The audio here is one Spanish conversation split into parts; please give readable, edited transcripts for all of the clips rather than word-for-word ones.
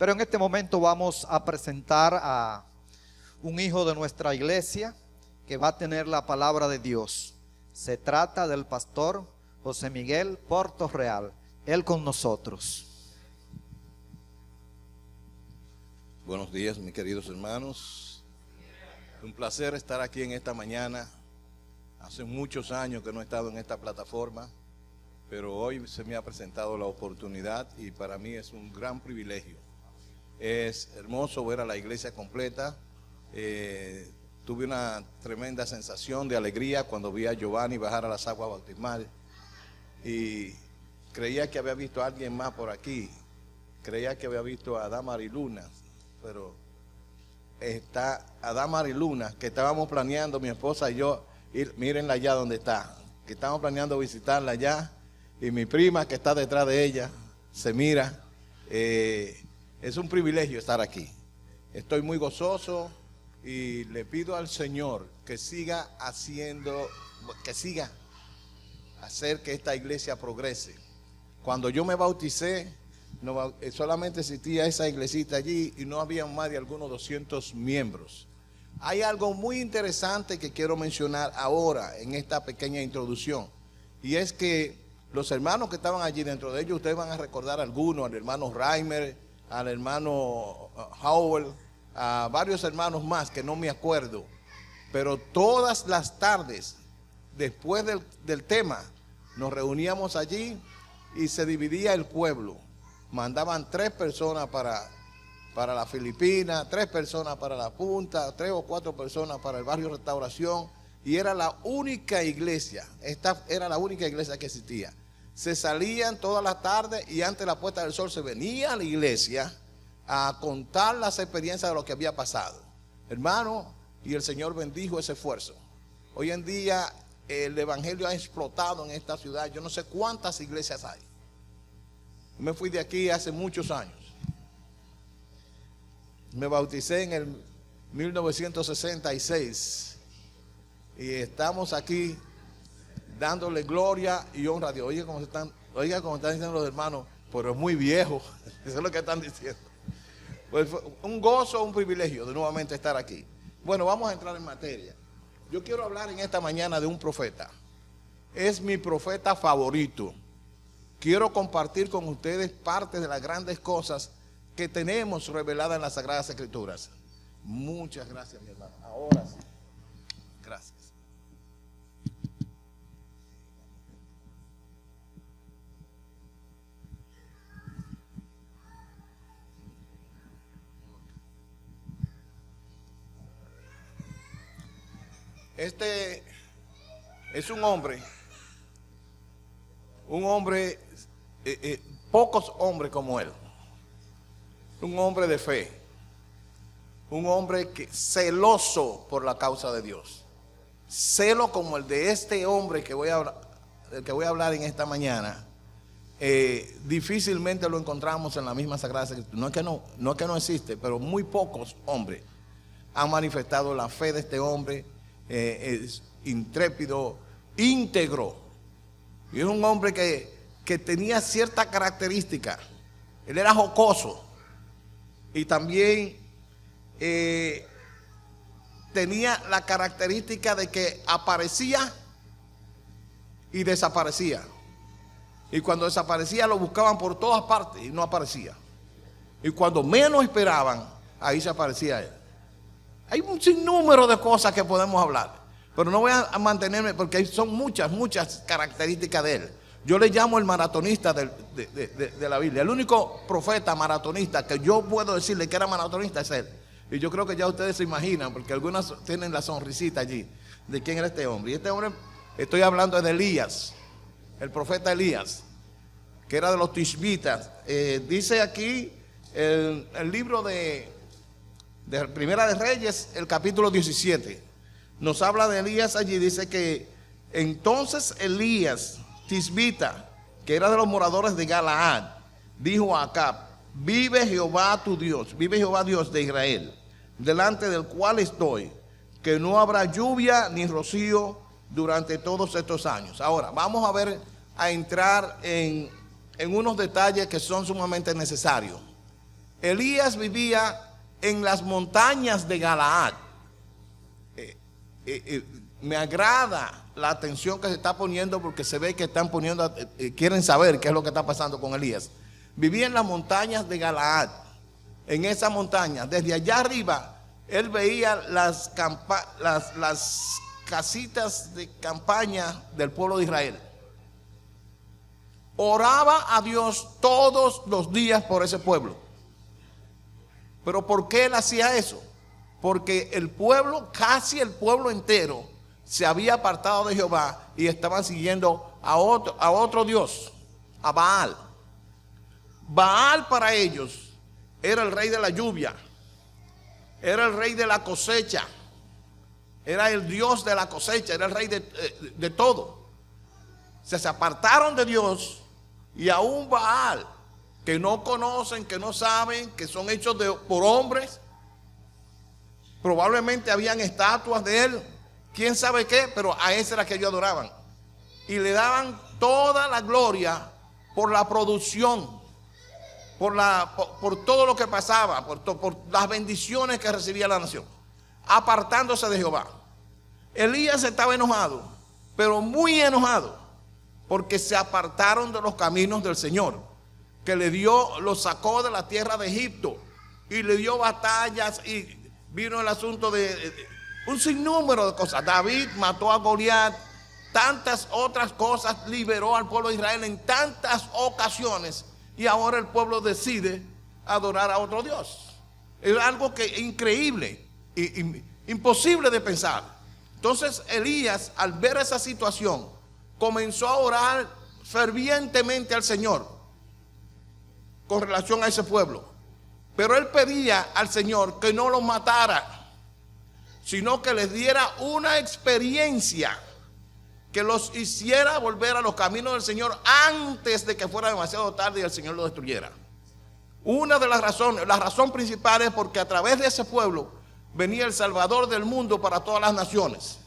Pero en este momento vamos a presentar a un hijo de nuestra iglesia que va a tener la palabra de Dios. Se trata del pastor José Miguel Portorreal. Él con nosotros. Buenos días, mis queridos hermanos. Un placer estar aquí en esta mañana. Hace muchos años que no he estado en esta plataforma, pero hoy se me ha presentado la oportunidad y para mí es un gran privilegio. Es hermoso ver a la iglesia completa. Tuve una tremenda sensación de alegría cuando vi a Giovanni bajar a las aguas bautismales y creía que había visto a alguien más por aquí. Creía que había visto a Adamari Luna, pero está Adamari Luna, que estábamos planeando, mi esposa y yo, mírenla allá donde está, que estábamos planeando visitarla allá, y mi prima que está detrás de ella, se mira. Es un privilegio estar aquí. Estoy muy gozoso y le pido al Señor que siga hacer que esta iglesia progrese. Cuando yo me bauticé, solamente existía esa iglesita allí y no había más de algunos 200 miembros. Hay algo muy interesante que quiero mencionar ahora en esta pequeña introducción, y es que los hermanos que estaban allí, dentro de ellos ustedes van a recordar algunos, al hermano Reimer, al hermano Howell, a varios hermanos más que no me acuerdo, pero todas las tardes, después del tema, nos reuníamos allí y se dividía el pueblo. Mandaban 3 personas para la Filipina, 3 personas para la Punta, 3 o 4 personas para el barrio Restauración, y era la única iglesia, esta era la única iglesia que existía. Se salían todas las tardes y antes de la puesta del sol se venía a la iglesia a contar las experiencias de lo que había pasado. Hermano, y el Señor bendijo ese esfuerzo. Hoy en día el evangelio ha explotado en esta ciudad. Yo no sé cuántas iglesias hay. Me fui de aquí hace muchos años. Me bauticé en el 1966 y estamos aquí dándole gloria y honra a Dios. Oiga cómo están diciendo los hermanos, pero es muy viejo. Eso es lo que están diciendo. Pues un gozo, un privilegio de nuevamente estar aquí. Bueno, vamos a entrar en materia. Yo quiero hablar en esta mañana de un profeta. Es mi profeta favorito. Quiero compartir con ustedes parte de las grandes cosas que tenemos reveladas en las Sagradas Escrituras. Muchas gracias, mi hermano. Ahora sí. Gracias. Este es un hombre, pocos hombres como él, un hombre de fe, un hombre celoso por la causa de Dios, celo como el de este hombre del que voy a hablar en esta mañana. Difícilmente lo encontramos en la misma Sagrada Escritura. No es que no existe, pero muy pocos hombres han manifestado la fe de este hombre. Es intrépido, íntegro, y es un hombre que tenía cierta característica. Él era jocoso y también tenía la característica de que aparecía y desaparecía, y cuando desaparecía lo buscaban por todas partes y no aparecía, y cuando menos esperaban, ahí se aparecía él. Hay un sinnúmero de cosas que podemos hablar, pero no voy a mantenerme porque son muchas características de él. Yo le llamo el maratonista de la Biblia. El único profeta maratonista que yo puedo decirle que era maratonista es él. Y yo creo que ya ustedes se imaginan, porque algunos tienen la sonrisita allí de quién era este hombre. Y este hombre, estoy hablando de Elías, el profeta Elías, que era de los Tishbitas. Dice aquí el libro de Primera de Reyes, el capítulo 17, nos habla de Elías allí. Dice que entonces Elías Tisbita, que era de los moradores de Galaad, dijo a Acab: vive Jehová tu Dios, vive Jehová Dios de Israel, delante del cual estoy, que no habrá lluvia ni rocío durante todos estos años. Ahora vamos a entrar en unos detalles que son sumamente necesarios. Elías vivía en las montañas de Galaad. Me agrada la atención que se está poniendo, porque se ve que están poniendo, quieren saber qué es lo que está pasando con Elías. Vivía en las montañas de Galaad. En esa montaña, desde allá arriba, él veía las casitas de campaña del pueblo de Israel. Oraba a Dios todos los días por ese pueblo. ¿Pero por qué él hacía eso? Porque el pueblo, casi el pueblo entero, se había apartado de Jehová y estaban siguiendo a otro Dios, a Baal. Baal para ellos era el rey de la lluvia, era el rey de la cosecha, era el Dios de la cosecha, era el rey de todo. Se apartaron de Dios, y aún Baal, que no conocen, que no saben, que son hechos por hombres, probablemente habían estatuas de él, quién sabe qué, pero a ese era que ellos adoraban. Y le daban toda la gloria por la producción, por todo lo que pasaba, por las bendiciones que recibía la nación, apartándose de Jehová. Elías estaba enojado, pero muy enojado, porque se apartaron de los caminos del Señor, que los sacó de la tierra de Egipto, y le dio batallas, y vino el asunto de un sinnúmero de cosas. David mató a Goliat, tantas otras cosas, liberó al pueblo de Israel en tantas ocasiones, y ahora el pueblo decide adorar a otro Dios. Es algo increíble, imposible de pensar. Entonces Elías, al ver esa situación, comenzó a orar fervientemente al Señor con relación a ese pueblo. Pero él pedía al Señor que no los matara, sino que les diera una experiencia que los hiciera volver a los caminos del Señor antes de que fuera demasiado tarde y el Señor los destruyera. Una de las razones, la razón principal, es porque a través de ese pueblo venía el Salvador del mundo para todas las naciones.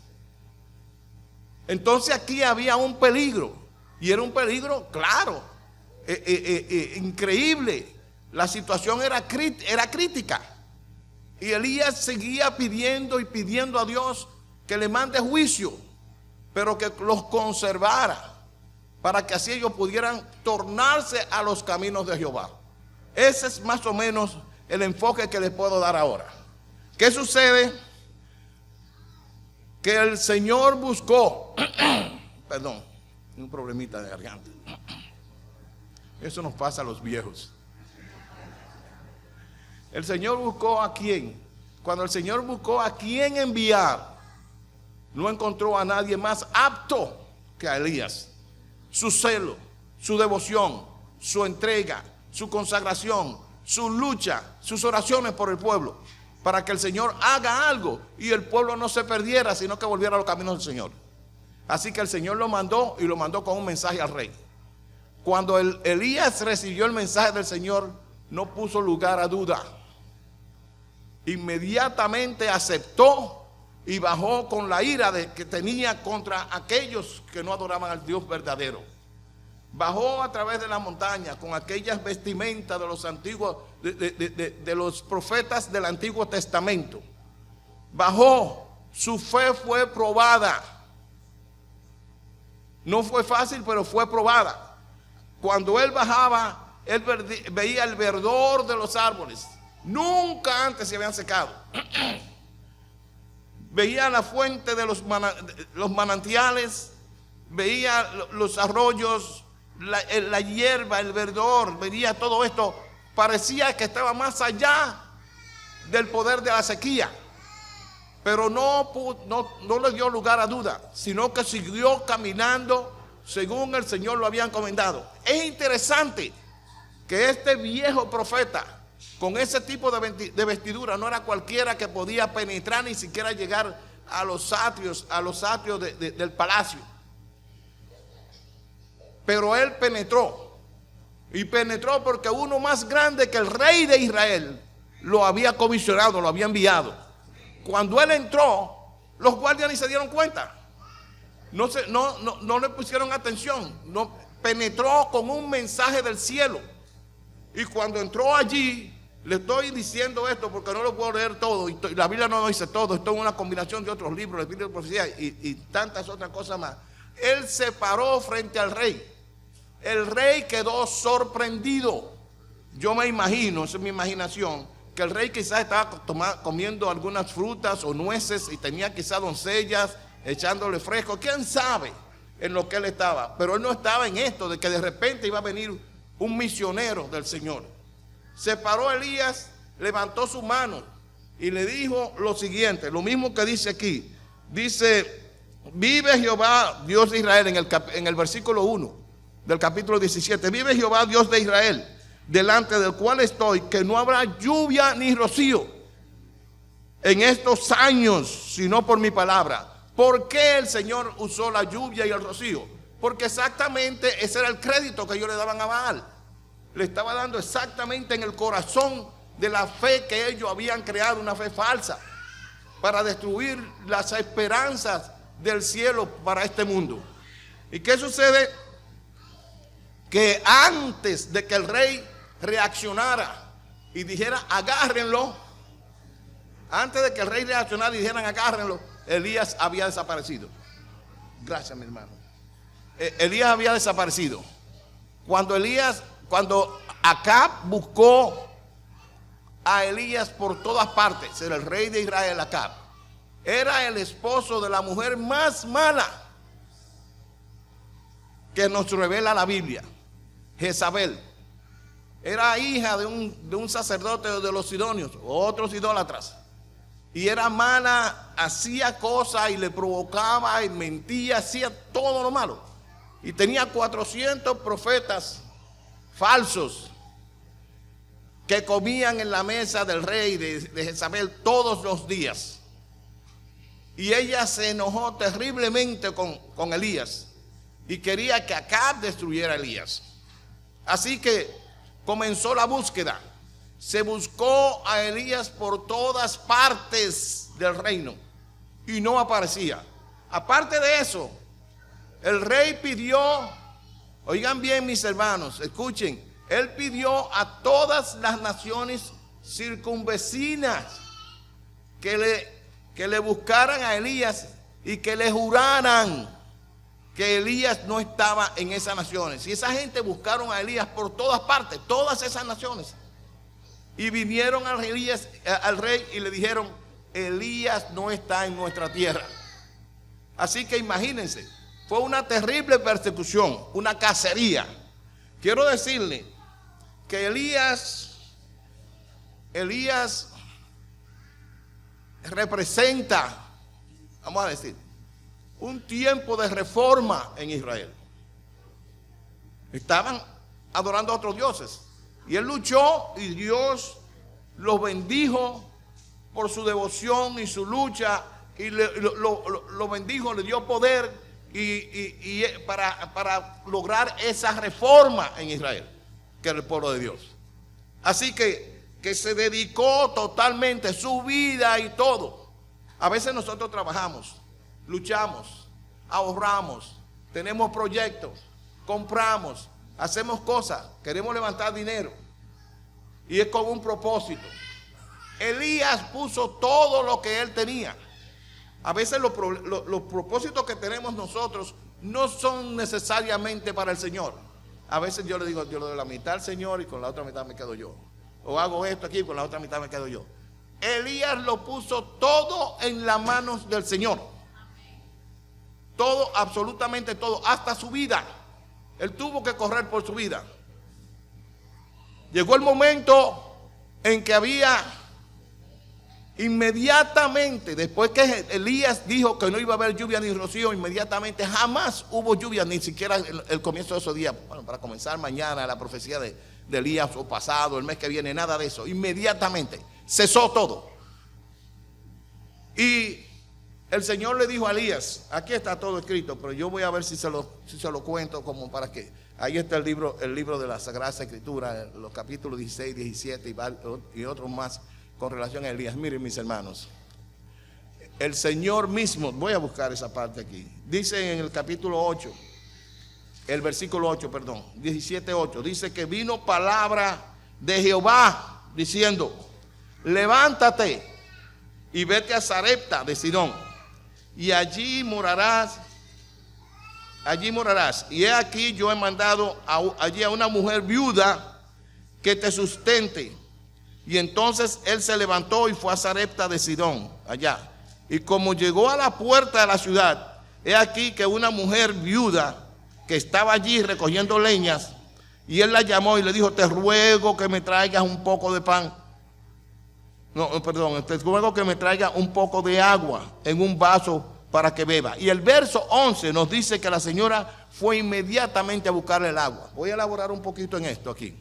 Entonces aquí había un peligro, y era un peligro claro, increíble. La situación era crítica, y Elías seguía pidiendo y pidiendo a Dios que le mande juicio, pero que los conservara, para que así ellos pudieran tornarse a los caminos de Jehová. Ese es más o menos el enfoque que les puedo dar ahora. ¿Qué sucede? Que el Señor buscó, perdón, un problemita de garganta. Eso nos pasa a los viejos. El Señor buscó a quién. Cuando el Señor buscó a quién enviar, no encontró a nadie más apto que a Elías. Su celo, su devoción, su entrega, su consagración, su lucha, sus oraciones por el pueblo, para que el Señor haga algo y el pueblo no se perdiera, sino que volviera a los caminos del Señor. Así que el Señor lo mandó, y lo mandó con un mensaje al rey. Cuando Elías recibió el mensaje del Señor, no puso lugar a duda. Inmediatamente aceptó y bajó con la ira que tenía contra aquellos que no adoraban al Dios verdadero. Bajó a través de la montaña con aquellas vestimentas de los antiguos, de los profetas del Antiguo Testamento. Bajó, su fe fue probada. No fue fácil, pero fue probada. Cuando él bajaba, él veía el verdor de los árboles. Nunca antes se habían secado. Veía la fuente de los manantiales, veía los arroyos, la hierba, el verdor, veía todo esto. Parecía que estaba más allá del poder de la sequía, pero no le dio lugar a duda, sino que siguió caminando según el Señor lo había encomendado. Es interesante que este viejo profeta, con ese tipo de vestidura, no era cualquiera que podía penetrar, ni siquiera llegar a los atrios del palacio. Pero él penetró, y penetró porque uno más grande que el rey de Israel lo había comisionado, lo había enviado. Cuando él entró, los guardias ni se dieron cuenta, no le pusieron atención. Penetró con un mensaje del cielo, y cuando entró allí, Le estoy diciendo esto porque no lo puedo leer todo, y la Biblia no lo dice todo, esto es una combinación de otros libros, el libro de profecía y tantas otras cosas más. Él se paró frente al rey. El rey quedó sorprendido. Yo me imagino, esa es mi imaginación, que el rey quizás estaba comiendo algunas frutas o nueces y tenía quizás doncellas echándole fresco, quién sabe en lo que él estaba, pero él no estaba en esto de que de repente iba a venir un misionero del Señor. Se paró Elías, levantó su mano y le dijo lo siguiente, lo mismo que dice aquí. Dice, vive Jehová, Dios de Israel, en el versículo 1 del capítulo 17. Vive Jehová, Dios de Israel, delante del cual estoy, que no habrá lluvia ni rocío en estos años, sino por mi palabra. ¿Por qué el Señor usó la lluvia y el rocío? Porque exactamente ese era el crédito que ellos le daban a Baal. Le estaba dando exactamente en el corazón de la fe que ellos habían creado, una fe falsa, para destruir las esperanzas del cielo para este mundo. ¿Y qué sucede? Que antes de que el rey reaccionara y dijera agárrenlo, antes de que el rey reaccionara y dijeran agárrenlo, Elías había desaparecido. Gracias, mi hermano. Elías había desaparecido. Cuando Acab buscó a Elías por todas partes, era el rey de Israel, Acab, era el esposo de la mujer más mala que nos revela la Biblia, Jezabel. Era hija de un sacerdote de los sidonios, otros idólatras, y era mala, hacía cosas y le provocaba y mentía, hacía todo lo malo, y tenía 400 profetas falsos que comían en la mesa del rey de Jezabel todos los días. Y ella se enojó terriblemente con Elías y quería que Acab destruyera a Elías. Así que comenzó la búsqueda. Se buscó a Elías por todas partes del reino y no aparecía. Aparte de eso, el rey pidió, oigan bien mis hermanos, escuchen, él pidió a todas las naciones circunvecinas que le buscaran a Elías y que le juraran que Elías no estaba en esas naciones. Y esa gente buscaron a Elías por todas partes, todas esas naciones. Y vinieron al rey y le dijeron, Elías no está en nuestra tierra. Así que imagínense, fue una terrible persecución, una cacería. Quiero decirle que Elías representa, vamos a decir, un tiempo de reforma en Israel. Estaban adorando a otros dioses y él luchó y Dios los bendijo por su devoción y su lucha y lo bendijo, le dio poder y para lograr esa reforma en Israel, que era el pueblo de Dios. Así que se dedicó totalmente su vida y todo. A veces nosotros trabajamos, luchamos, ahorramos, tenemos proyectos, compramos, hacemos cosas, queremos levantar dinero y es con un propósito. Elías puso todo lo que él tenía. A veces los propósitos que tenemos nosotros no son necesariamente para el Señor. A veces yo le digo, yo le doy la mitad al Señor y con la otra mitad me quedo yo. O hago esto aquí y con la otra mitad me quedo yo. Elías lo puso todo en las manos del Señor. Todo, absolutamente todo, hasta su vida. Él tuvo que correr por su vida. Llegó el momento en que había inmediatamente, después que Elías dijo que no iba a haber lluvia ni rocío, inmediatamente jamás hubo lluvia, ni siquiera el comienzo de esos días. Bueno, para comenzar mañana la profecía de Elías o pasado, el mes que viene, nada de eso. Inmediatamente cesó todo. Y el Señor le dijo a Elías, aquí está todo escrito, pero yo voy a ver si se lo cuento como para que, ahí está el libro de la Sagrada Escritura, los capítulos 16, 17 y otros más con relación a Elías. Miren mis hermanos, el Señor mismo, voy a buscar esa parte aquí, dice en el capítulo 8, el versículo 8, perdón, 17:8, dice que vino palabra de Jehová diciendo: levántate y vete a Sarepta de Sidón, y allí morarás. Y he aquí, yo he mandado allí a una mujer viuda que te sustente. Y entonces él se levantó y fue a Sarepta de Sidón, allá. Y como llegó a la puerta de la ciudad, he aquí que una mujer viuda que estaba allí recogiendo leñas, y él la llamó y le dijo: te ruego que me traigas un poco de pan. Te ruego que me traiga un poco de agua en un vaso para que beba. Y el verso 11 nos dice que la señora fue inmediatamente a buscarle el agua. Voy a elaborar un poquito en esto aquí.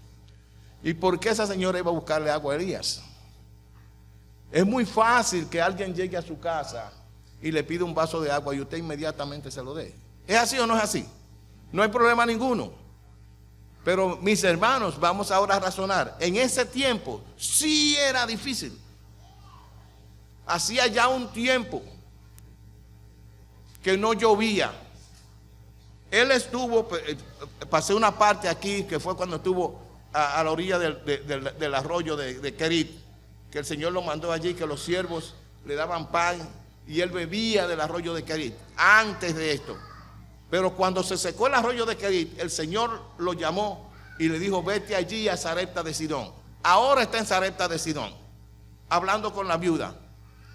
¿Y por qué esa señora iba a buscarle agua a Elías? Es muy fácil que alguien llegue a su casa y le pida un vaso de agua y usted inmediatamente se lo dé. ¿Es así o no es así? No hay problema ninguno. Pero mis hermanos, vamos ahora a razonar. En ese tiempo sí era difícil. Hacía ya un tiempo que no llovía. Él estuvo, pasé una parte aquí que fue cuando estuvo a la orilla del arroyo de Kerit, que el Señor lo mandó allí, que los siervos le daban pan y él bebía del arroyo de Kerit antes de esto. Pero cuando se secó el arroyo de Kerit, el Señor lo llamó y le dijo: vete allí a Sarepta de Sidón. Ahora está en Sarepta de Sidón, hablando con la viuda.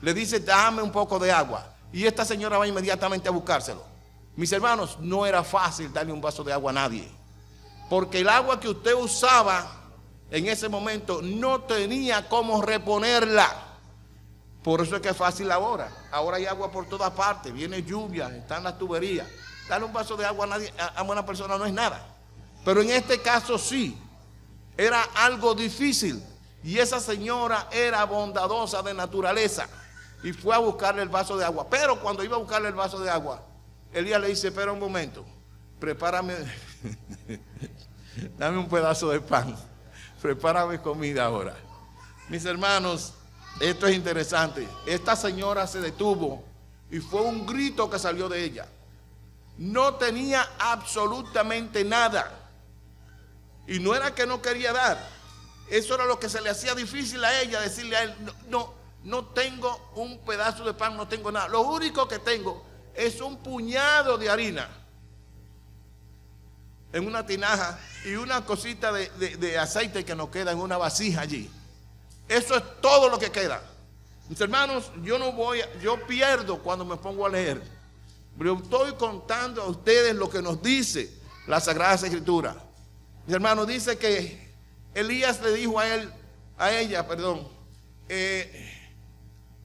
Le dice: dame un poco de agua. Y esta señora va inmediatamente a buscárselo. Mis hermanos, no era fácil darle un vaso de agua a nadie, porque el agua que usted usaba en ese momento no tenía cómo reponerla. Por eso es que es fácil ahora. Ahora hay agua por todas partes, viene lluvia, están las tuberías. Darle un vaso de agua a nadie, a una persona, no es nada. Pero en este caso sí, era algo difícil. Y esa señora era bondadosa de naturaleza y fue a buscarle el vaso de agua. Pero cuando iba a buscarle el vaso de agua, Elías le dice: espera un momento, prepárame, dame un pedazo de pan, prepárame comida ahora. Mis hermanos, esto es interesante. Esta señora se detuvo y fue un grito que salió de ella. No tenía absolutamente nada. Y no era que no quería dar. Eso era lo que se le hacía difícil a ella, decirle a él: no tengo un pedazo de pan, no tengo nada. Lo único que tengo es un puñado de harina en una tinaja y una cosita de aceite que nos queda en una vasija allí. Eso es todo lo que queda. Mis hermanos, yo pierdo cuando me pongo a leer. Pero estoy contando a ustedes lo que nos dice la Sagrada Escritura. Mis hermanos, dice que Elías le dijo a ella,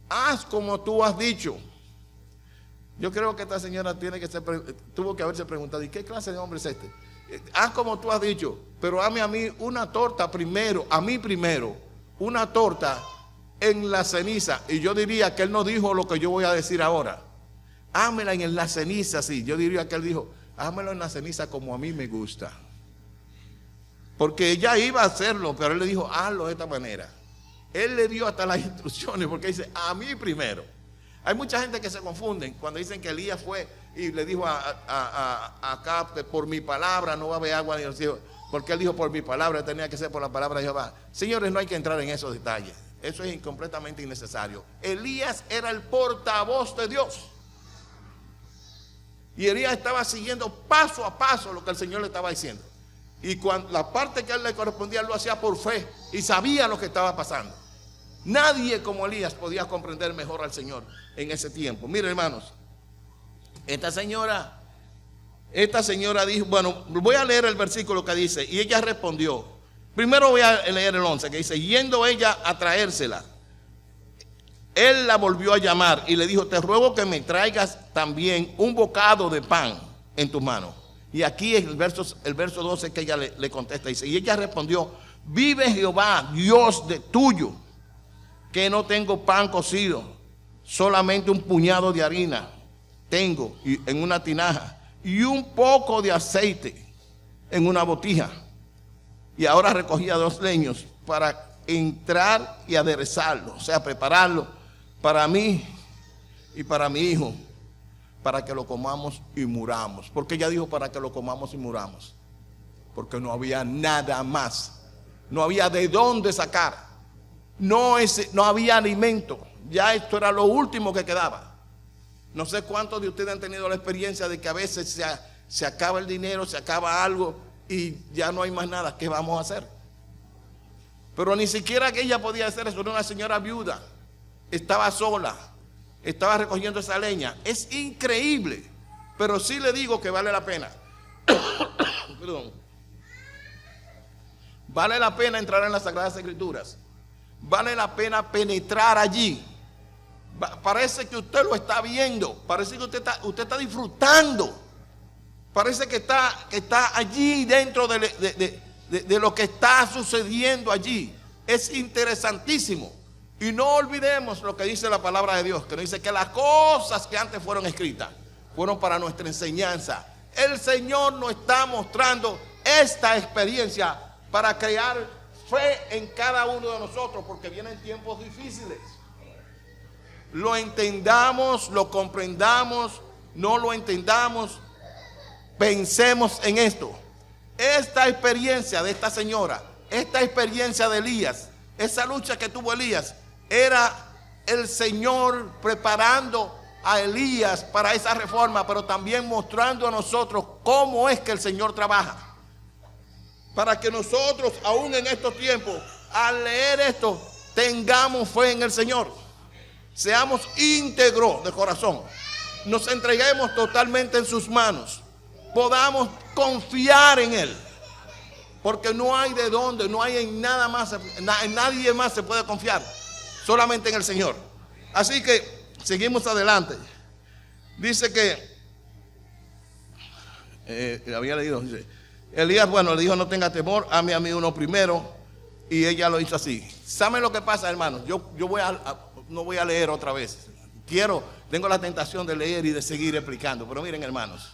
haz como tú has dicho. Yo creo que esta señora tuvo que haberse preguntado: ¿y qué clase de hombre es este? Haz como tú has dicho, pero hazme a mí una torta primero, una torta en la ceniza. Y yo diría que él no dijo lo que yo voy a decir ahora. Hámela en la ceniza, sí. Yo diría que él dijo: hámelo en la ceniza como a mí me gusta. Porque ella iba a hacerlo, pero él le dijo: hazlo de esta manera. Él le dio hasta las instrucciones, porque dice: a mí primero. Hay mucha gente que se confunden cuando dicen que Elías fue y le dijo a Acab que por mi palabra no va a haber agua ni los hijos. Porque él dijo: por mi palabra, tenía que ser por la palabra de Jehová. Señores, no hay que entrar en esos detalles. Eso es completamente innecesario. Elías era el portavoz de Dios. Y Elías estaba siguiendo paso a paso lo que el Señor le estaba diciendo. Y cuando la parte que a él le correspondía, él lo hacía por fe y sabía lo que estaba pasando. Nadie como Elías podía comprender mejor al Señor en ese tiempo. Miren, hermanos, esta señora dijo, bueno, voy a leer el versículo que dice: y ella respondió. Primero voy a leer el 11, que dice: yendo ella a traérsela, él la volvió a llamar y le dijo: te ruego que me traigas también un bocado de pan en tus manos. Y aquí es el verso 12 que ella le contesta, dice: y ella respondió: vive Jehová, Dios de tuyo, que no tengo pan cocido, solamente un puñado de harina tengo en una tinaja y un poco de aceite en una botija. Y ahora recogía 2 leños para entrar y aderezarlo, o sea, prepararlo para mí y para mi hijo, para que lo comamos y muramos. Porque ella dijo: para que lo comamos y muramos, porque no había nada más, no había de dónde sacar. no había alimento. Ya esto era lo último que quedaba. No sé cuántos de ustedes han tenido la experiencia de que a veces se acaba el dinero, se acaba algo y ya no hay más nada. ¿Qué vamos a hacer? Pero ni siquiera que ella podía hacer eso. Era una señora viuda. Estaba sola. Estaba recogiendo esa leña. Es increíble. Pero sí le digo que vale la pena. Perdón. Vale la pena entrar en las Sagradas Escrituras. Vale la pena penetrar allí. Parece que usted lo está viendo. Parece que usted está disfrutando. Parece que está allí dentro de lo que está sucediendo allí. Es interesantísimo. Y no olvidemos lo que dice la palabra de Dios, que nos dice que las cosas que antes fueron escritas fueron para nuestra enseñanza. El Señor nos está mostrando esta experiencia para crear fe en cada uno de nosotros, porque vienen tiempos difíciles. Lo entendamos, lo comprendamos, no lo entendamos, pensemos en esto. Esta experiencia de esta señora, esta experiencia de Elías, esa lucha que tuvo Elías, era el Señor preparando a Elías para esa reforma, pero también mostrando a nosotros cómo es que el Señor trabaja. Para que nosotros, aún en estos tiempos, al leer esto, tengamos fe en el Señor. Seamos íntegros de corazón. Nos entreguemos totalmente en sus manos. Podamos confiar en Él. Porque no hay de dónde, no hay en nada más, en nadie más se puede confiar. Solamente en el Señor. Así que seguimos adelante. Dice que había leído, dice, Elías, bueno, le dijo: no tenga temor, ame a mí uno primero. Y ella lo hizo así. ¿Saben lo que pasa, hermanos? Yo no voy a leer otra vez. Tengo la tentación de leer y de seguir explicando. Pero miren, hermanos,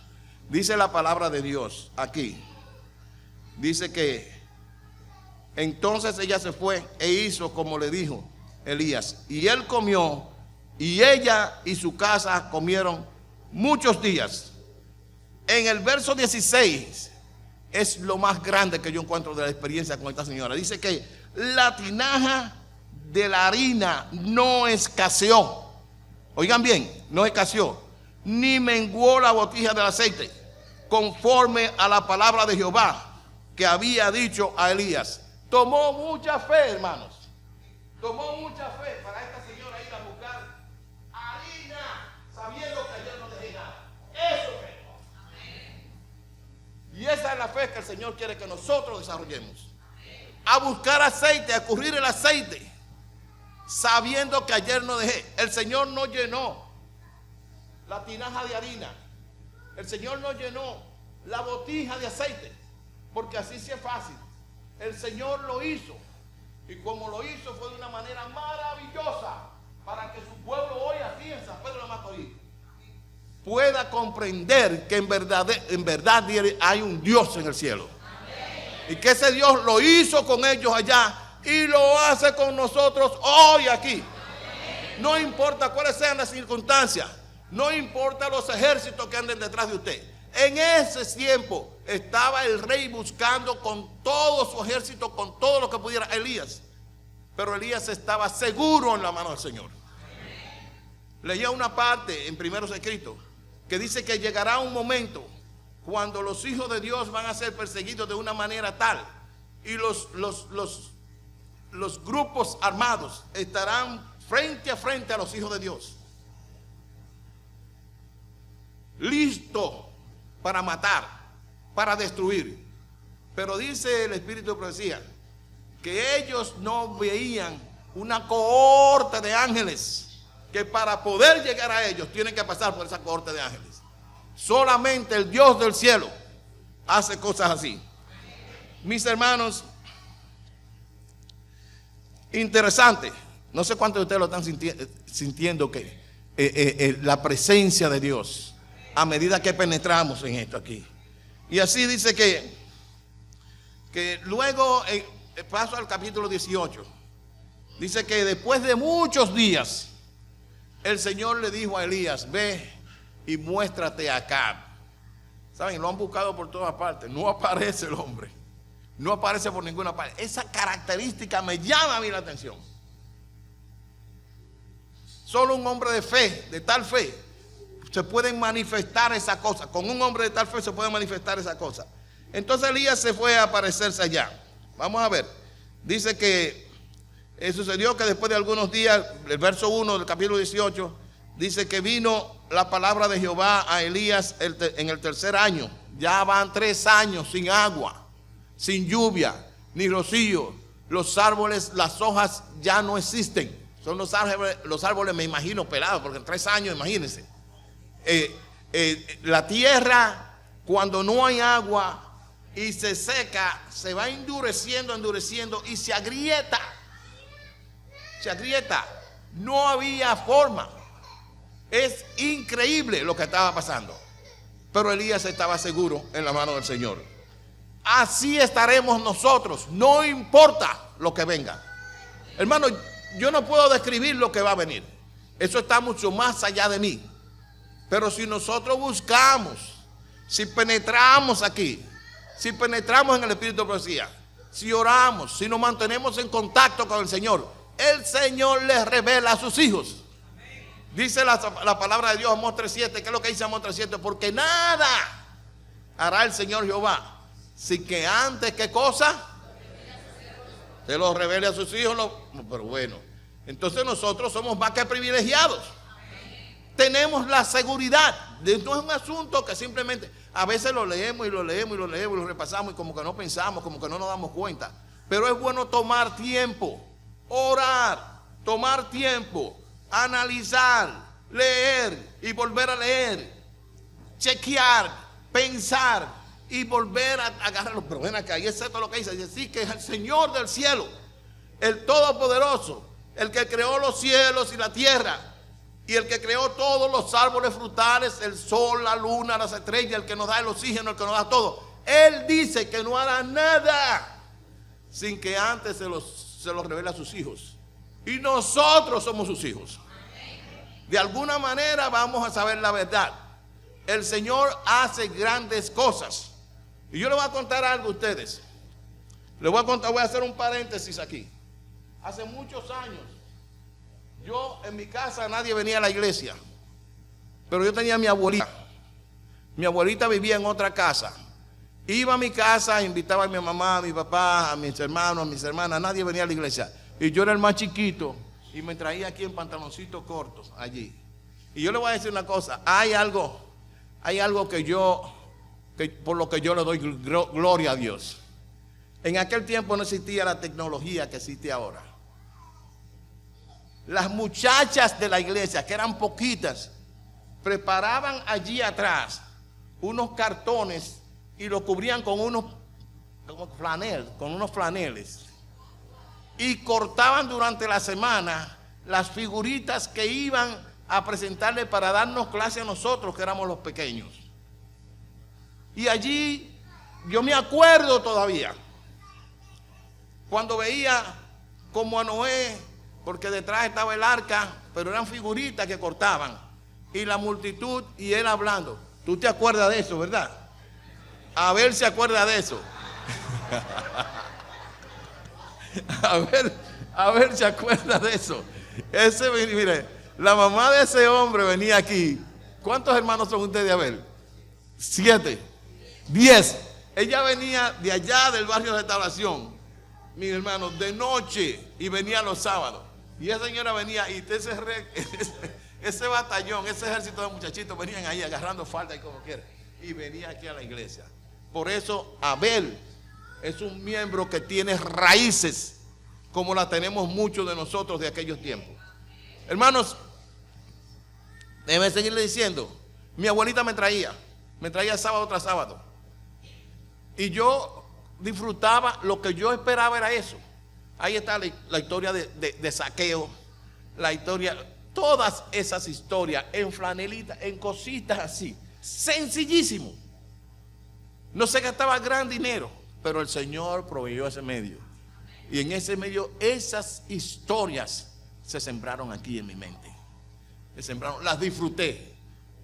dice la palabra de Dios aquí. Dice que entonces ella se fue e hizo como le dijo Elías. Y él comió, y ella y su casa comieron muchos días. En el verso 16 es lo más grande que yo encuentro de la experiencia con esta señora. Dice que la tinaja de la harina no escaseó. Oigan bien, no escaseó, ni menguó la botija del aceite, conforme a la palabra de Jehová que había dicho a Elías. Tomó mucha fe, hermanos. Tomó mucha fe para esta señora ir a buscar harina, sabiendo que ayer no dejé nada. Eso es fe. Y esa es la fe que el Señor quiere que nosotros desarrollemos. A buscar aceite, a currir el aceite, sabiendo que ayer no dejé. El Señor no llenó la tinaja de harina. El Señor no llenó la botija de aceite, porque así sí es fácil. El Señor lo hizo, y como lo hizo fue de una manera maravillosa, para que su pueblo hoy aquí en San Pedro de Macorís pueda comprender que en verdad hay un Dios en el cielo. Y que ese Dios lo hizo con ellos allá y lo hace con nosotros hoy aquí. No importa cuáles sean las circunstancias, no importa los ejércitos que anden detrás de usted. En ese tiempo estaba el rey buscando con todo su ejército, con todo lo que pudiera Elías. Pero Elías estaba seguro en la mano del Señor. Leía una parte en Primeros Escritos que dice que llegará un momento cuando los hijos de Dios van a ser perseguidos de una manera tal, y los grupos armados estarán frente a frente a los hijos de Dios, listos para matar, para destruir. Pero dice el Espíritu de Profecía que ellos no veían una cohorte de ángeles, que para poder llegar a ellos tienen que pasar por esa cohorte de ángeles. Solamente el Dios del cielo hace cosas así. Mis hermanos, interesante. No sé cuántos de ustedes lo están sintiendo, que la presencia de Dios a medida que penetramos en esto aquí. Y así dice que luego, paso al capítulo 18, dice que después de muchos días el Señor le dijo a Elías: ve y muéstrate acá. Saben, lo han buscado por todas partes, no aparece el hombre, no aparece por ninguna parte. Esa característica me llama a mí la atención. Solo un hombre de fe, de tal fe, se pueden manifestar esa cosa. Con un hombre de tal fe se puede manifestar esa cosa. Entonces Elías se fue a aparecerse allá. Vamos a ver. Dice que sucedió que después de algunos días, el verso 1 del capítulo 18, dice que vino la palabra de Jehová a Elías en el tercer año. Ya van 3 años sin agua, sin lluvia, ni rocío. Los árboles, las hojas ya no existen. Son los árboles me imagino pelados, porque en 3 años, imagínense. La tierra, cuando no hay agua y se seca, se va endureciendo y se agrieta. Se agrieta. No había forma. Es increíble lo que estaba pasando. Pero Elías estaba seguro en la mano del Señor. Así estaremos nosotros, no importa lo que venga. Hermano, yo no puedo describir lo que va a venir. Eso está mucho más allá de mí. Pero si nosotros buscamos, si penetramos aquí, si penetramos en el espíritu de profecía, si oramos, si nos mantenemos en contacto con el Señor les revela a sus hijos. Dice la palabra de Dios, Amós 3:7. ¿Qué es lo que dice Amós 3:7? Porque nada hará el Señor Jehová, si que antes, ¿qué cosa? Se lo revele a sus hijos. Pero bueno, entonces nosotros somos más que privilegiados. Tenemos la seguridad. No es un asunto que simplemente a veces lo leemos y lo repasamos y como que no pensamos, como que no nos damos cuenta. Pero es bueno tomar tiempo, orar, tomar tiempo, analizar, leer y volver a leer, chequear, pensar y volver a agarrarlo. Pero ven acá, y es esto lo que dice. Dice que es el Señor del cielo, el Todopoderoso, el que creó los cielos y la tierra, y el que creó todos los árboles frutales, el sol, la luna, las estrellas, el que nos da el oxígeno, el que nos da todo. Él dice que no hará nada sin que antes se los revele a sus hijos. Y nosotros somos sus hijos. De alguna manera vamos a saber la verdad. El Señor hace grandes cosas. Y yo les voy a contar algo a ustedes. Les voy a hacer un paréntesis aquí. Hace muchos años, yo en mi casa nadie venía a la iglesia, pero yo tenía a mi abuelita. Mi abuelita vivía en otra casa. Iba a mi casa, invitaba a mi mamá, a mi papá, a mis hermanos, a mis hermanas. Nadie venía a la iglesia. Y yo era el más chiquito y me traía aquí en pantaloncitos cortos allí. Y yo le voy a decir una cosa. Hay algo que por lo que yo le doy gloria a Dios. En aquel tiempo no existía la tecnología que existe ahora. Las muchachas de la iglesia, que eran poquitas, preparaban allí atrás unos cartones y los cubrían con unos flaneles. Y cortaban durante la semana las figuritas que iban a presentarle para darnos clase a nosotros, que éramos los pequeños. Y allí yo me acuerdo todavía, cuando veía como a Noé, porque detrás estaba el arca, pero eran figuritas que cortaban, y la multitud y él hablando. ¿Tú te acuerdas de eso, verdad? A ver si acuerda de eso. A ver si acuerda de eso. Mire, la mamá de ese hombre venía aquí. ¿Cuántos hermanos son ustedes? A ver, 7, 10. Ella venía de allá del barrio de Restauración, mis hermanos, de noche, y venía los sábados. Y esa señora venía, y ese batallón, ese ejército de muchachitos venían ahí agarrando falda y como quiera. Y venía aquí a la iglesia. Por eso Abel es un miembro que tiene raíces, como las tenemos muchos de nosotros de aquellos tiempos. Hermanos, déjenme seguirle diciendo. Mi abuelita me traía sábado tras sábado. Y yo disfrutaba, lo que yo esperaba era eso. Ahí está la historia de Zaqueo, la historia, todas esas historias en flanelita, en cositas así, sencillísimo. No se gastaba gran dinero, pero el Señor proveyó ese medio. Y en ese medio esas historias se sembraron aquí en mi mente. Se sembraron, las disfruté.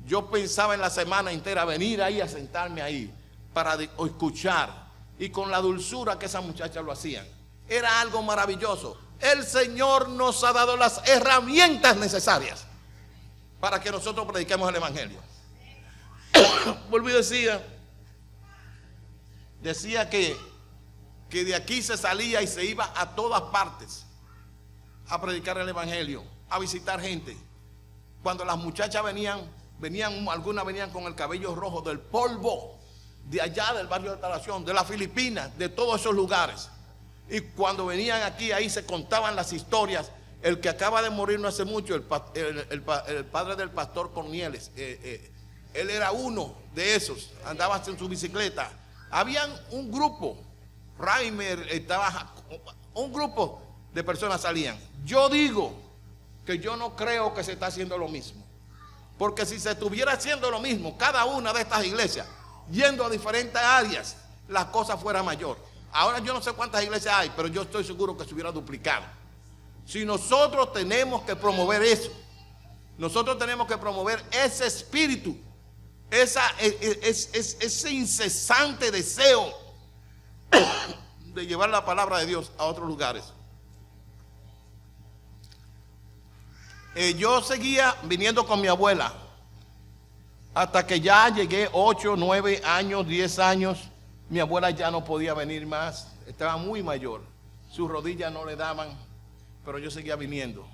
Yo pensaba en la semana entera venir ahí a sentarme ahí para escuchar, y con la dulzura que esas muchachas lo hacían. Era algo maravilloso. El Señor nos ha dado las herramientas necesarias para que nosotros prediquemos el Evangelio. Volví y decía que de aquí se salía y se iba a todas partes a predicar el Evangelio, a visitar gente. Cuando las muchachas algunas venían con el cabello rojo del polvo de allá del barrio de Instalación, de las Filipinas, de todos esos lugares. Y cuando venían aquí, ahí se contaban las historias. El que acaba de morir no hace mucho, el padre del pastor Cornieles, él era uno de esos, andaba en su bicicleta. Habían un grupo, Raimer estaba, un grupo de personas salían. Yo digo que yo no creo que se está haciendo lo mismo, porque si se estuviera haciendo lo mismo, cada una de estas iglesias, yendo a diferentes áreas, las cosas fueran mayor. Ahora yo no sé cuántas iglesias hay, pero yo estoy seguro que se hubiera duplicado. Si nosotros tenemos que promover eso, nosotros tenemos que promover ese espíritu, ese incesante deseo de llevar la palabra de Dios a otros lugares. Yo seguía viniendo con mi abuela hasta que ya llegué 8, 9 años, 10 años. Mi abuela ya no podía venir más, estaba muy mayor, sus rodillas no le daban, pero yo seguía viniendo.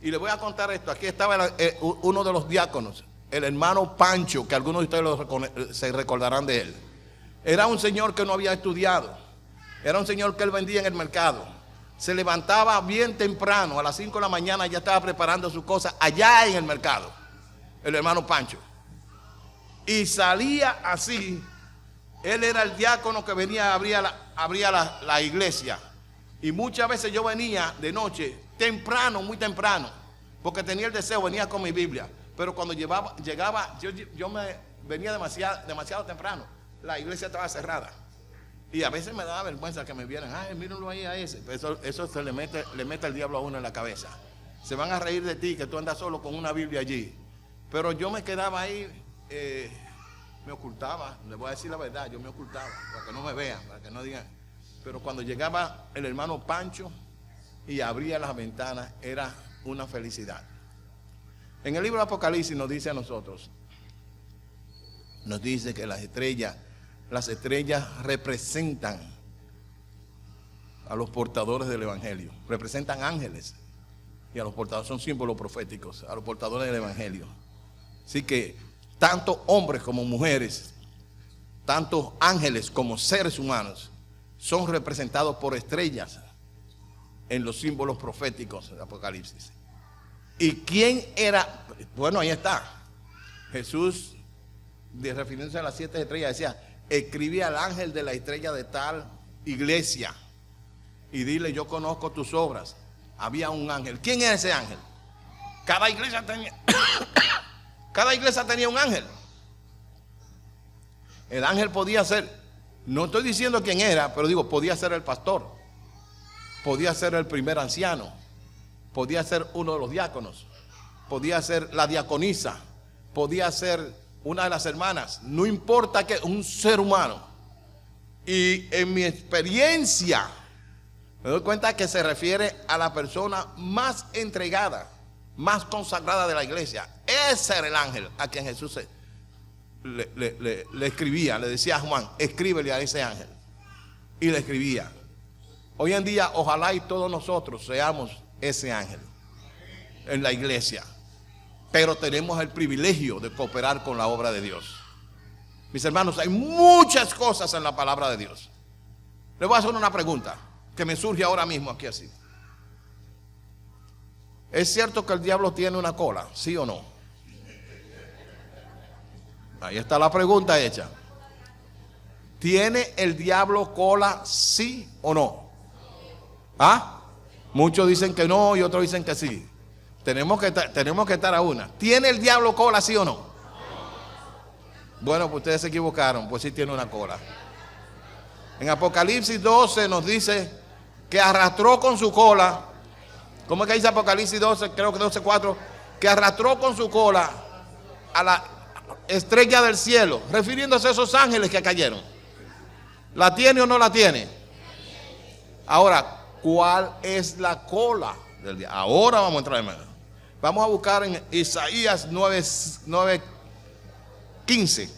Y le voy a contar esto. Aquí estaba uno de los diáconos, el hermano Pancho, que algunos de ustedes se recordarán de él. Era un señor que no había estudiado, era un señor que él vendía en el mercado. Se levantaba bien temprano, a las 5 de la mañana ya estaba preparando sus cosas allá en el mercado, el hermano Pancho. Y salía así. Él era el diácono que venía, abría la iglesia. Y muchas veces yo venía de noche, temprano, muy temprano, porque tenía el deseo, venía con mi Biblia. Pero cuando llegaba, yo me venía demasiado temprano. La iglesia estaba cerrada. Y a veces me daba vergüenza que me vieran. Ay, mírenlo ahí a ese. Eso se le mete el diablo a uno en la cabeza. Se van a reír de ti, que tú andas solo con una Biblia allí. Pero yo me quedaba ahí, me ocultaba. Les voy a decir la verdad, yo me ocultaba, para que no me vean, para que no digan. Pero cuando llegaba el hermano Pancho y abría las ventanas, era una felicidad. En el libro de Apocalipsis nos dice a nosotros, nos dice que las estrellas representan a los portadores del Evangelio, representan ángeles, y a los portadores son símbolos proféticos, a los portadores del Evangelio. Así que tanto hombres como mujeres, tanto ángeles como seres humanos, son representados por estrellas en los símbolos proféticos del Apocalipsis. ¿Y quién era? Bueno, ahí está. Jesús, refiriéndose a las 7 estrellas, decía: escribí al ángel de la estrella de tal iglesia y dile, yo conozco tus obras. Había un ángel. ¿Quién es ese ángel? Cada iglesia tenía un ángel. El ángel podía ser, no estoy diciendo quién era, pero digo, podía ser el pastor, podía ser el primer anciano, podía ser uno de los diáconos, podía ser la diaconisa, podía ser una de las hermanas, no importa que un ser humano. Y en mi experiencia me doy cuenta que se refiere a la persona más entregada, más consagrada de la iglesia. Ese era el ángel a quien Jesús le escribía, le decía a Juan: escríbele a ese ángel. Y le escribía. Hoy en día, ojalá y todos nosotros seamos ese ángel en la iglesia, pero tenemos el privilegio de cooperar con la obra de Dios. Mis hermanos, hay muchas cosas en la palabra de Dios. Les voy a hacer una pregunta que me surge ahora mismo aquí así. ¿Es cierto que el diablo tiene una cola? ¿Sí o no? Ahí está la pregunta hecha. ¿Tiene el diablo cola, sí o no? ¿Ah? Muchos dicen que no y otros dicen que sí. Tenemos que estar a una. ¿Tiene el diablo cola, sí o no? Bueno, pues ustedes se equivocaron, pues sí tiene una cola. En Apocalipsis 12 nos dice que arrastró con su cola. ¿Cómo es que dice Apocalipsis 12? Creo que 12:4. Que arrastró con su cola a la estrella del cielo, refiriéndose a esos ángeles que cayeron. ¿La tiene o no la tiene? Ahora, ¿Cuál es la cola del diablo? Ahora vamos a entrar en medio. Vamos a buscar en Isaías 9:15.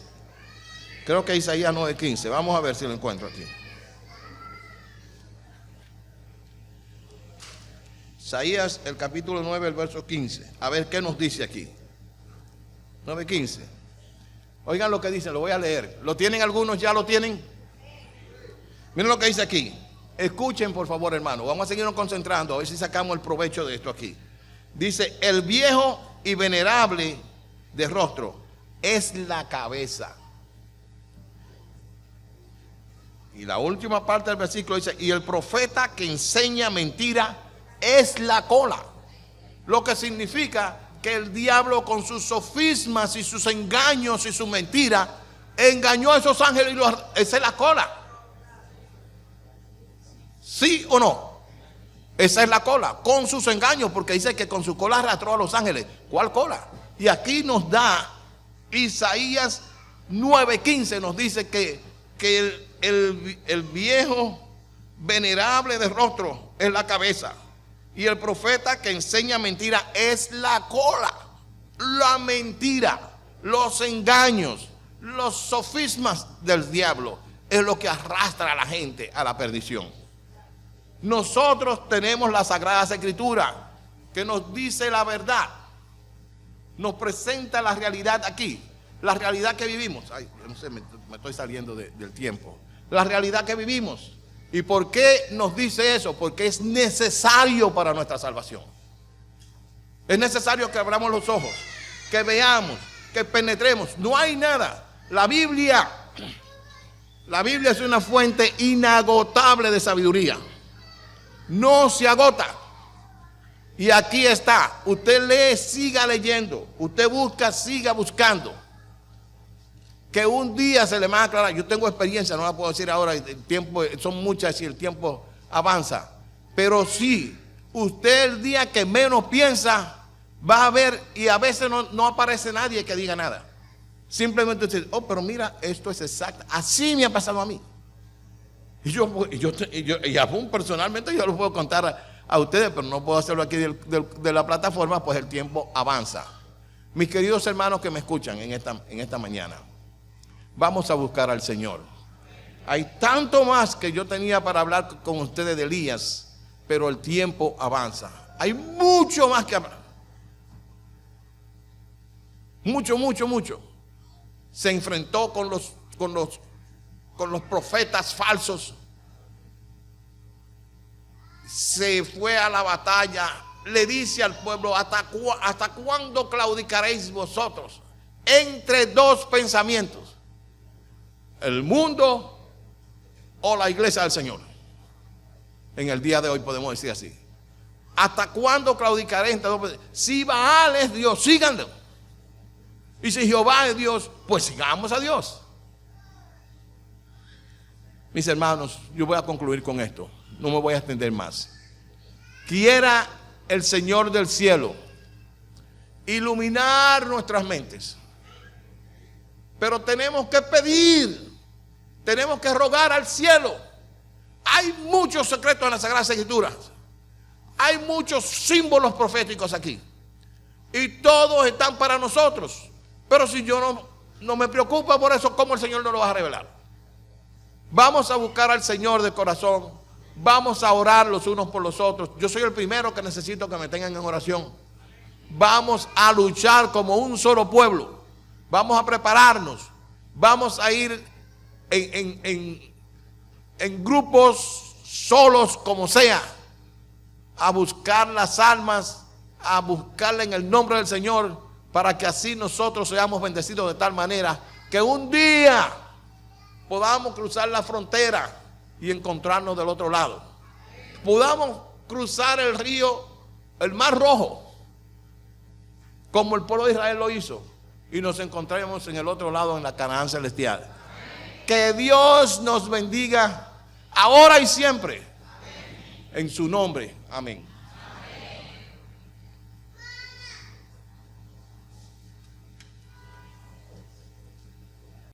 Creo que Isaías 9:15. Vamos a ver si lo encuentro aquí. Isaías, el capítulo 9, el verso 15. A ver qué nos dice aquí. 9:15. Oigan lo que dice, lo voy a leer. ¿Lo tienen algunos? ¿Ya lo tienen? Miren lo que dice aquí. Escuchen por favor, hermano. Vamos a seguirnos concentrando, a ver si sacamos el provecho de esto aquí. Dice, el viejo y venerable de rostro es la cabeza. Y la última parte del versículo dice, y el profeta que enseña mentira es la cola. Lo que significa que el diablo con sus sofismas y sus engaños y su mentira engañó a esos ángeles y esa es la cola. ¿Sí o no? Esa es la cola, con sus engaños, porque dice que con su cola arrastró a los ángeles. ¿Cuál cola? Y aquí nos da Isaías 9:15, nos dice que el viejo venerable de rostro es la cabeza, y el profeta que enseña mentira es la cola. La mentira, los engaños, los sofismas del diablo es lo que arrastra a la gente a la perdición. Nosotros tenemos la Sagrada Escritura que nos dice la verdad, nos presenta la realidad aquí, la realidad que vivimos. Ay, no sé, me estoy saliendo del tiempo. La realidad que vivimos. ¿Y por qué nos dice eso? Porque es necesario para nuestra salvación. Es necesario que abramos los ojos, que veamos, que penetremos. No hay nada. La Biblia es una fuente inagotable de sabiduría. No se agota. Y aquí está. Usted lee, siga leyendo. Usted busca, siga buscando. Que un día se le va a aclarar. Yo tengo experiencia, no la puedo decir ahora. El tiempo, son muchas y el tiempo avanza. Pero sí, usted el día que menos piensa va a ver, y a veces no aparece nadie que diga nada. Simplemente usted dice, oh, pero mira, esto es exacto. Así me ha pasado a mí. Y aún personalmente yo lo puedo contar a ustedes, pero no puedo hacerlo aquí de la plataforma, pues el tiempo avanza. Mis queridos hermanos que me escuchan en esta mañana, vamos a buscar al Señor. Hay tanto más que yo tenía para hablar con ustedes de Elías, pero el tiempo avanza. Hay mucho más que hablar. Mucho. Se enfrentó con los profetas falsos. Se fue a la batalla. Le dice al pueblo, ¿hasta cuándo claudicaréis vosotros? Entre dos pensamientos: el mundo o la iglesia del Señor. En el día de hoy podemos decir así. ¿Hasta cuándo claudicaréis entre dos pensamientos? Si Baal es Dios, síganlo. Y si Jehová es Dios, pues sigamos a Dios. Mis hermanos, yo voy a concluir con esto. No me voy a extender más. Quiera el Señor del cielo iluminar nuestras mentes. Pero tenemos que pedir, tenemos que rogar al cielo. Hay muchos secretos en las Sagradas Escrituras. Hay muchos símbolos proféticos aquí. Y todos están para nosotros. Pero si yo no me preocupo por eso, ¿cómo el Señor no lo va a revelar? Vamos a buscar al Señor de corazón. Vamos a orar los unos por los otros. Yo soy el primero que necesito que me tengan en oración. Vamos a luchar como un solo pueblo. Vamos a prepararnos. Vamos a ir en grupos, solos como sea, a buscar las almas, a buscarla en el nombre del Señor, para que así nosotros seamos bendecidos de tal manera que un día podamos cruzar la frontera y encontrarnos del otro lado. Podamos cruzar el río, el Mar Rojo, como el pueblo de Israel lo hizo, y nos encontremos en el otro lado, en la Canaán celestial. Que Dios nos bendiga ahora y siempre. En su nombre. Amén.